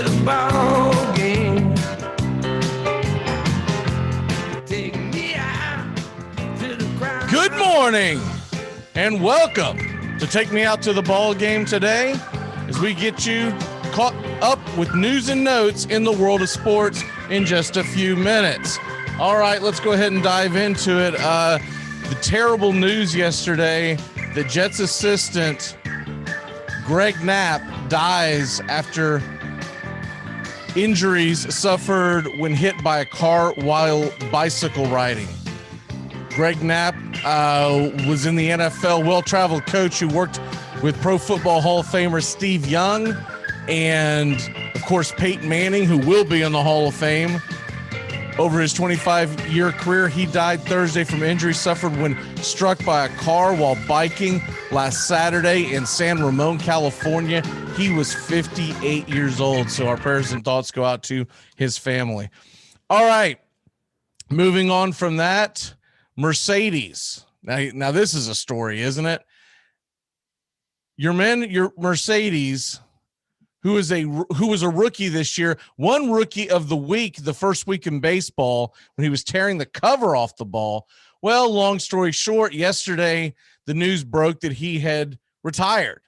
to the ball game. Take me out to the crowd. Good morning and welcome to Take Me Out to the Ball Game today as we get you caught up with news and notes in the world of sports in just a few minutes. All right, let's go ahead and dive into it. The terrible news yesterday, the Jets assistant Greg Knapp dies after injuries suffered when hit by a car while bicycle riding. Greg Knapp was in the NFL, well-traveled coach who worked with Pro Football Hall of Famer Steve Young and, of course, Peyton Manning, who will be in the Hall of Fame. Over his 25-year career, he died Thursday from injuries suffered when struck by a car while biking last Saturday in San Ramon, California. He was 58 years old, so our prayers and thoughts go out to his family. All right, moving on from that, Mercedes. Now this is a story, isn't it? Your Mercedes, who was a rookie this year, won Rookie of the Week the first week in baseball when he was tearing the cover off the ball. Well, long story short, yesterday the news broke that he had retired.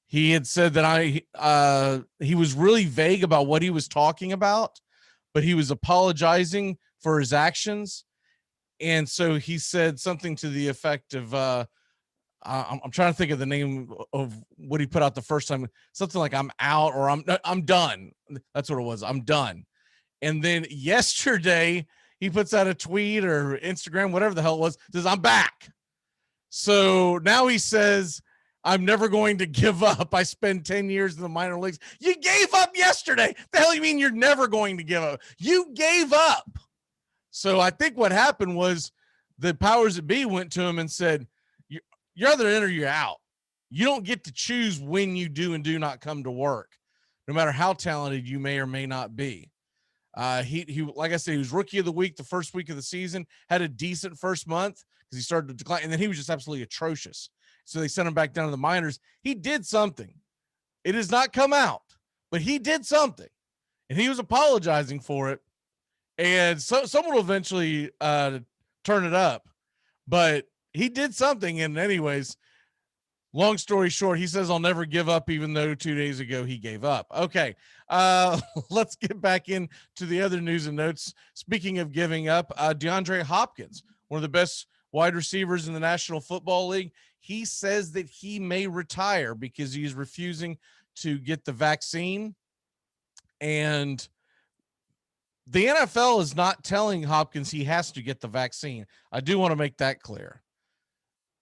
He had said that he was really vague about what he was talking about, but he was apologizing for his actions. And so he said something to the effect of, I'm trying to think of the name of what he put out the first time. Something like "I'm out" or "I'm done." That's what it was. "I'm done." And then yesterday he puts out a tweet or Instagram, whatever the hell it was, says "I'm back." So now he says, "I'm never going to give up. I spent 10 years in the minor leagues." You gave up yesterday. The hell you mean you're never going to give up? You gave up. So I think what happened was the powers that be went to him and said, "You're either in or you're out. You don't get to choose when you do and do not come to work, no matter how talented you may or may not be." He like I said, he was Rookie of the Week the first week of the season, had a decent first month because he started to decline, and then he was just absolutely atrocious. So they sent him back down to the minors. He did something. It has not come out, but he did something, and he was apologizing for it. And so someone will eventually turn it up, but he did something. And anyways, long story short, he says, "I'll never give up," even though 2 days ago he gave up. Okay. Let's get back into the other news and notes. Speaking of giving up, DeAndre Hopkins, one of the best wide receivers in the National Football League, he says that he may retire because he's refusing to get the vaccine. And the NFL is not telling Hopkins he has to get the vaccine. I do want to make that clear.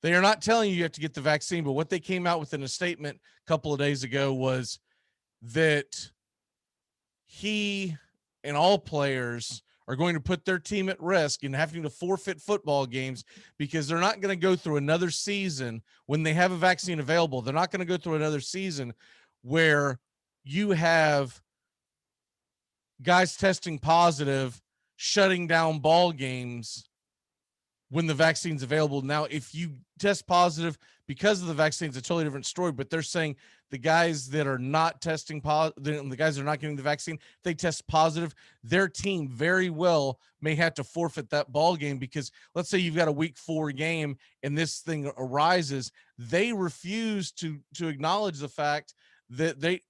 They are not telling you have to get the vaccine, but what they came out with in a statement a couple of days ago was that he and all players are going to put their team at risk in having to forfeit football games because they're not going to go through another season when they have a vaccine available. They're not going to go through another season where you have guys testing positive, shutting down ball games when the vaccine's available. Now, if you test positive because of the vaccine, it's a totally different story, but they're saying the guys that are not testing positive, the guys that are not getting the vaccine, if they test positive, their team very well may have to forfeit that ball game because let's say you've got a week 4 game and this thing arises, they refuse to acknowledge the fact that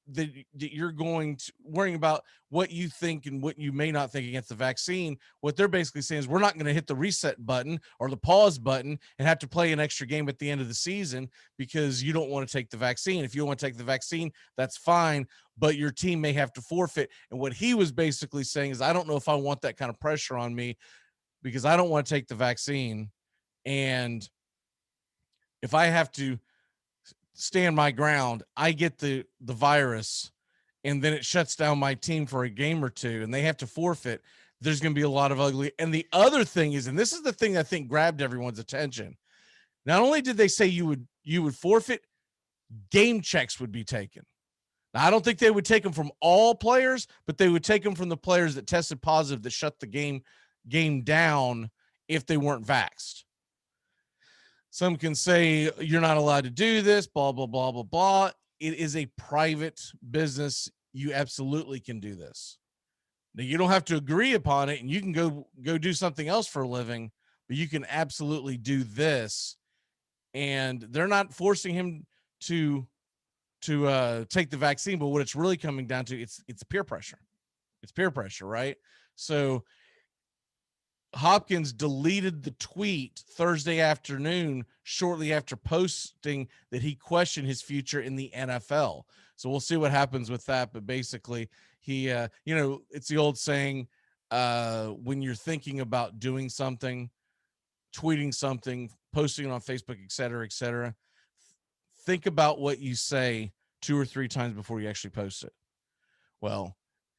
you're going to worrying about what you think and what you may not think against the vaccine. What they're basically saying is we're not going to hit the reset button or the pause button and have to play an extra game at the end of the season because you don't want to take the vaccine. If you want to take the vaccine, that's fine, but your team may have to forfeit. And what he was basically saying is, I don't know if I want that kind of pressure on me because I don't want to take the vaccine. And if I have to stand my ground, I get the virus and then it shuts down my team for a game or two and they have to forfeit, there's going to be a lot of ugly. And the other thing is, and this is the thing I think grabbed everyone's attention, not only did they say you would forfeit, game checks would be taken. Now, I don't think they would take them from all players, but they would take them from the players that tested positive that shut the game down if they weren't vaxxed. Some can say you're not allowed to do this, blah, blah, blah, blah, blah. It is a private business. you absolutely can do this. Now, you don't have to agree upon it, and you can go do something else for a living, but you can absolutely do this. And they're not forcing him to take the vaccine, but what it's really coming down to, it's peer pressure. It's peer pressure, right? So Hopkins deleted the tweet Thursday afternoon shortly after posting that he questioned his future in the NFL. So we'll see what happens with that. But basically, he, it's the old saying, when you're thinking about doing something, tweeting something, posting it on Facebook, et cetera, think about what you say 2 or 3 times before you actually post it. Well,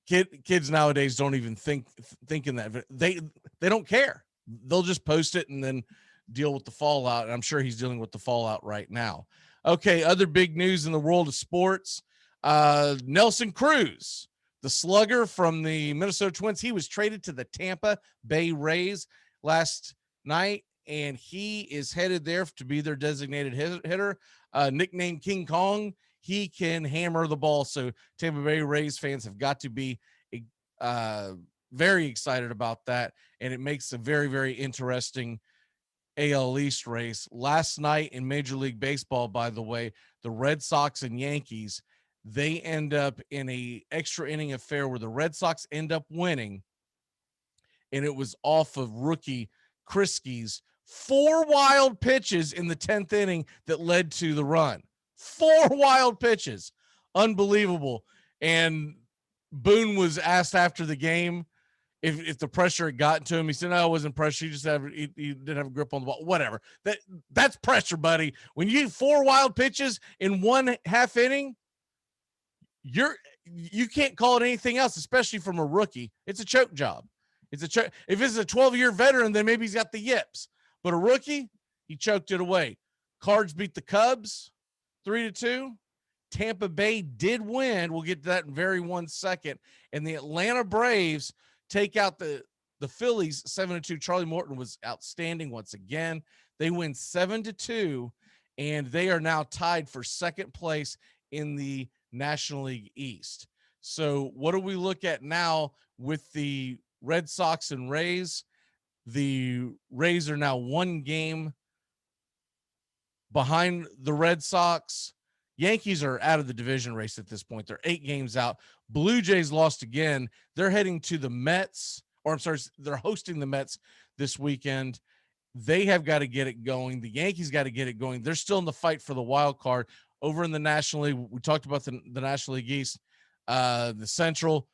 kids nowadays don't even think in that. They don't care. They'll just post it and then deal with the fallout. And I'm sure he's dealing with the fallout right now. Okay, other big news in the world of sports. Nelson Cruz, the slugger from the Minnesota Twins, he was traded to the Tampa Bay Rays last night, and he is headed there to be their designated hitter, nicknamed King Kong. He can hammer the ball. So Tampa Bay Rays fans have got to be very excited about that. And it makes a very, very interesting AL East race. Last night in Major League Baseball, by the way, the Red Sox and Yankees, they end up in a extra inning affair where the Red Sox end up winning. And it was off of rookie Kriski's 4 wild pitches in the 10th inning that led to the run. 4 wild pitches. Unbelievable. And Boone was asked after the game if the pressure had gotten to him. He said, no, it wasn't pressure. He didn't have a grip on the ball. Whatever. That's pressure, buddy. When you get 4 wild pitches in 1/2 inning, you can't call it anything else, especially from a rookie. It's a choke job. It's a choke. If it's a 12-year veteran, then maybe he's got the yips. But a rookie, he choked it away. Cards beat the Cubs 3-2. Tampa Bay did win. We'll get to that in very 1 second. And the Atlanta Braves take out the Phillies 7-2. Charlie Morton was outstanding once again. They win 7-2, and they are now tied for second place in the National League East. So what do we look at now with the Red Sox and Rays? The Rays are now 1 game behind the Red Sox. Yankees are out of the division race at this point. They're 8 games out. Blue Jays lost again. They're heading to the Mets, or I'm sorry, they're hosting the Mets this weekend. They have got to get it going. The Yankees got to get it going. They're still in the fight for the wild card. Over in the National League, we talked about the National League East, the Central.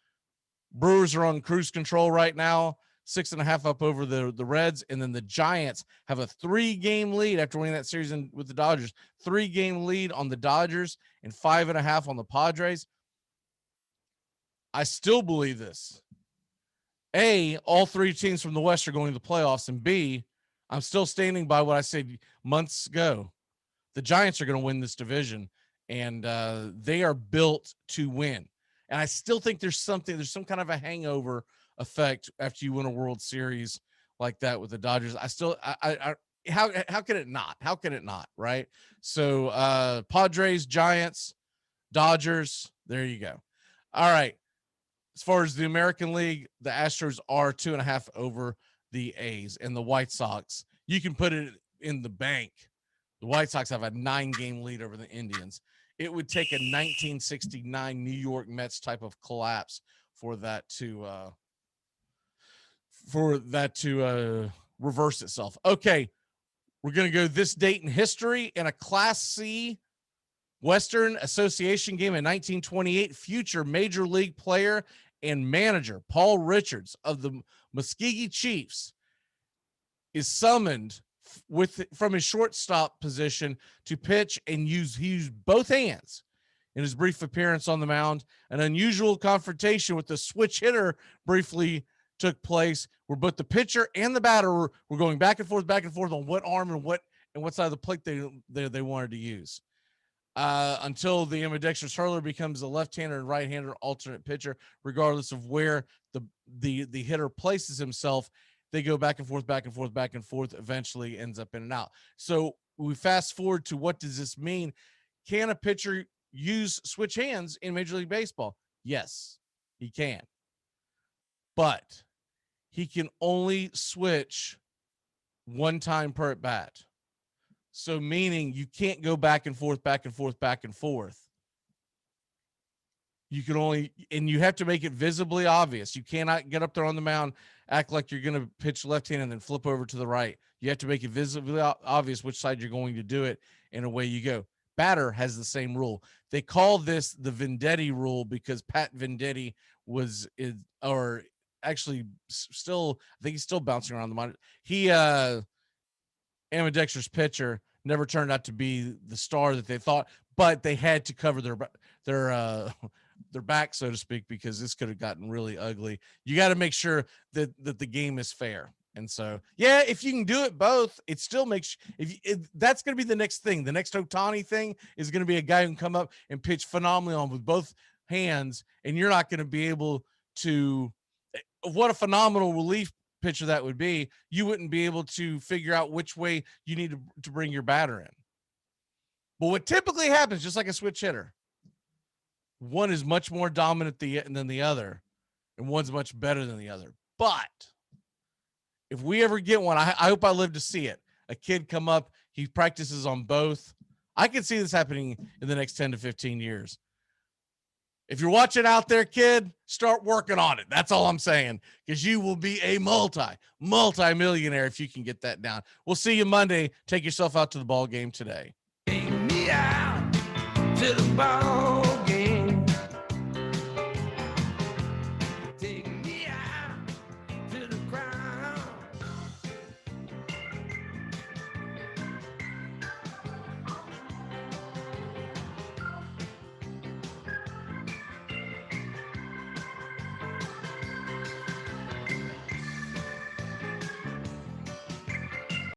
Brewers are on cruise control right now, 6.5 up over the Reds. And then the Giants have a 3-game lead after winning that series with the Dodgers. 3-game lead on the Dodgers and 5.5 on the Padres. I still believe this. A, all 3 teams from the West are going to the playoffs. And B, I'm still standing by what I said months ago. The Giants are going to win this division, and they are built to win. And I still think there's some kind of a hangover effect after you win a World Series like that with the Dodgers. How can it not? How can it not? Right. So Padres, Giants, Dodgers. There you go. All right. As far as the American League, the Astros are 2.5 over the A's, and the White Sox, you can put it in the bank. The White Sox have a 9-game lead over the Indians. It would take a 1969 New York Mets type of collapse for that to reverse itself. Okay, we're going to go this date in history. In a Class C Western Association game in 1928, future Major League player and manager Paul Richards of the Muskogee Chiefs is summoned from his shortstop position to pitch and he used both hands in his brief appearance on the mound. An unusual confrontation with the switch hitter briefly took place where both the pitcher and the batter were going back and forth on what arm and what side of the plate they wanted to use. Until the ambidextrous hurler becomes a left-hander and right-hander alternate pitcher, regardless of where the hitter places himself. They go back and forth, eventually ends up in and out. So we fast forward to what does this mean? Can a pitcher use switch hands in Major League Baseball? Yes, he can. But he can only switch one time per at bat. So meaning you can't go back and forth, back and forth, back and forth. You can only, and you have to make it visibly obvious. You cannot get up there on the mound, act like you're going to pitch left hand and then flip over to the right. You have to make it visibly obvious which side you're going to do it, and away you go. Batter has the same rule. They call this the Venditti rule because Pat Venditti was, or actually still, I think he's still bouncing around the monitor. He, ambidextrous pitcher, never turned out to be the star that they thought, but they had to cover their back, so to speak, because this could have gotten really ugly. You got to make sure that the game is fair. And so, yeah, if you can do it both, it still makes, that's going to be the next thing. The next Ohtani thing is going to be a guy who can come up and pitch phenomenally on with both hands, and you're not going to be able to, what a phenomenal relief pitcher that would be. You wouldn't be able to figure out which way you need to bring your batter in. But what typically happens, just like a switch hitter, one is much more dominant than the other, and one's much better than the other. But if we ever get one, I hope I live to see it. A kid come up, he practices on both. I can see this happening in the next 10 to 15 years. If you're watching out there, kid, start working on it. That's all I'm saying, because you will be a multi-millionaire if you can get that down. We'll see you Monday. Take yourself out to the ball game today. Take me out to the ball